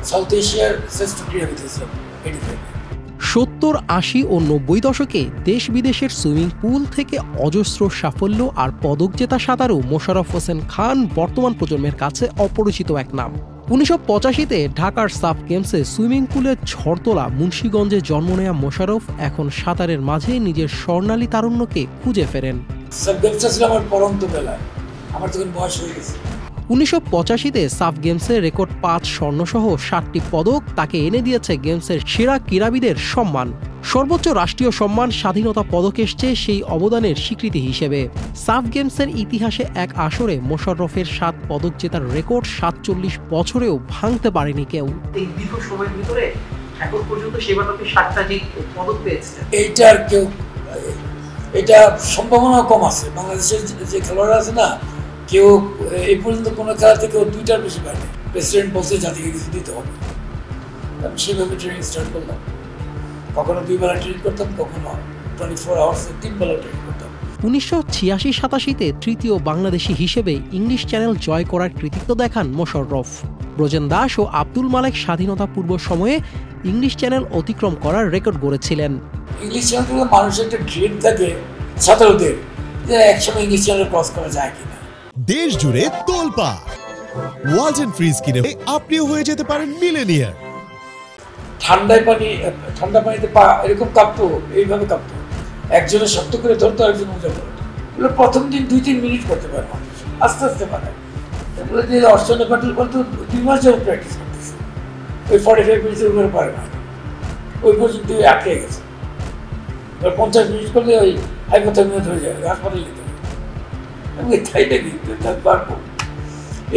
South এশিয়ার শ্রেষ্ঠ ক্রীড়াবিদ ছিলেন 70, 80 ও 90 দশকে দেশ বিদেশের সুইমিং পুল থেকে অজস্র সাফল্য আর পদক জেতা সাঁতারু মোশাররফ হোসেন খান বর্তমান প্রজন্মের কাছে অপরিচিত এক নাম। 1985-তে ঢাকার সাফ গেমসে সুইমিং পুলে ঝড় তোলা মুন্সিগঞ্জে জন্ম নেয়া মোশাররফ এখন সাঁতারের মাঝে নিজের স্বর্ণালী তারুণ্যকে খুঁজে ফেরেন। সাফ গেমসটা ছিল আমার পরন্ত বেলায়, আমার তখন বয়স হয়ে গেছে। 1985-তে সাফ গেমসে রেকর্ড 5 স্বর্ণসহ 7টি পদক তাকে এনে দিয়েছে গেমসের সেরা ক্রীড়াবিদের সম্মান। সর্বোচ্চ রাষ্ট্রীয় সম্মান স্বাধীনতা পদক এসছে সেই অবদানের স্বীকৃতি হিসেবে। সাফ গেমসের ইতিহাসে এক আসরে মোশাররফের 7 পদক জেতার রেকর্ড 47 বছরেও ভাঙতে পারেনি কেউ। এই দীর্ঘ সময়ের ভিতরে এখন পর্যন্ত সেবার আপনি 7টা পদক পেয়েছেন। এটা সম্ভাবনা কম আছে। বাংলাদেশের যে খেলোয়াড়রা আছে না, কেউ এই পর্যন্ত কোনো খেলা থেকে 2টার বেশি পায়নি। প্রেসিডেন্ট বলছে জাতিকে কিছু দিতে হবে, আমি সেভাবে ট্রেনিং স্টার্ট করলাম। কখনো 2 বেলা ট্রেনিং করতাম, কখনো 24 আওয়ার্সে 3 বেলা ট্রেনিং করতাম। 1986-87-তে তৃতীয় বাংলাদেশি হিসেবে ইংলিশ চ্যানেল জয় করার কৃতিত্ব দেখান মোশাররফ। ব্রজেন দাস ও আব্দুল মালেক স্বাধীনতা পূর্ব সময়ে ইংলিশ চ্যানেল অতিক্রম করার রেকর্ড গড়েছিলেন। ইংলিশ চ্যানেল মানুষের একটা ড্রিম থাকে ছাত্রদের যে একসময় ইংলিশ চ্যানেল ক্রস করা যায় কিনা। দেশ জুড়ে তোলপাড় ওয়ালটন ফ্রিজ কিনে আপনিও হয়ে যেতে পারেন মিলেনিয়ার। ঠান্ডা পানিতে পা এরকম কাঁপতো, এইভাবে কাঁপতো, একজনে শক্ত করে ধরতো, আরেকজন মজা করতো। এগুলো প্রথম দিন 2-3 মিনিট করতে পারে মানুষ, আস্তে আস্তে পারে। এগুলো যে অর্চনা প্যাটেল বলতো 2 মাস যাবো প্র্যাকটিস করতেছে, ওই 45 মিনিটের উপরে পারে না, ওই পর্যন্ত আটকে গেছে। 50 মিনিট করলে ওই হাইপোথার্মিয়া হয়ে যায়, হাসপাতালে যেতে হবে। আমি তাই নাকি পারবো,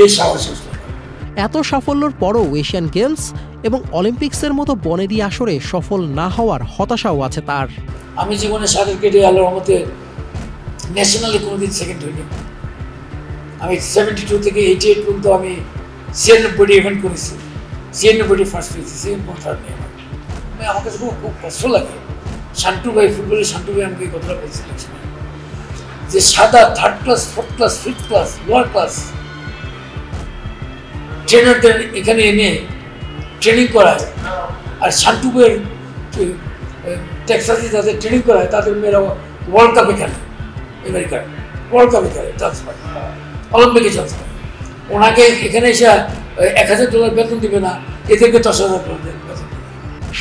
এই সাহস। এত সাফল্যের পরও এশিয়ান গেমস এবং অলিম্পিক্সের মতো বনেদি আসরে সফল না হওয়ার হতাশাও আছে তার। আমি জীবনে সাঁতার কেটে আল্লাহর রহমতে ন্যাশনালে কোনোদিন সেকেন্ড হইনি। আমি 72 থেকে 88 পর্যন্ত আমি 96টি ইভেন্ট করেছি, 96টি ফার্স্ট হয়েছি, সেকেন্ড কোনো থার্ড নেই। আমার কাছে খুব কষ্ট লাগে। শান্টু ভাই, ফুটবলের শান্টু ভাই আমাকে এই কথাটা বলছিলেন যে সাদা 3rd class, 4th class, 5th class, lower class ট্রেনারদের এখানে এনে ট্রেনিং করায়, আর শান্টু ভাইয়ের টেক্সাসে যাদের ট্রেনিং করায় তাদের মেয়েরা ওয়ার্ল্ড কাপে খেলে, আমেরিকার ওয়ার্ল্ড কাপে খেলে, চান্স পায়, অলিম্পিকে চান্স পায়। ওনাকে এখানে এসে $1000 বেতন দিবে না, এদেরকে $10,000 বেতন।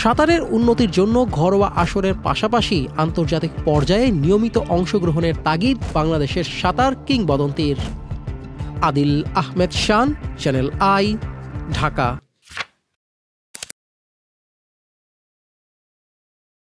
সাঁতারের উন্নতির জন্য ঘরোয়া আসরের পাশাপাশি আন্তর্জাতিক পর্যায়ে নিয়মিত অংশগ্রহণের তাগিদ বাংলাদেশের সাঁতার কিংবদন্তির। আদিল আহমেদ শান, চ্যানেল আই, ঢাকা।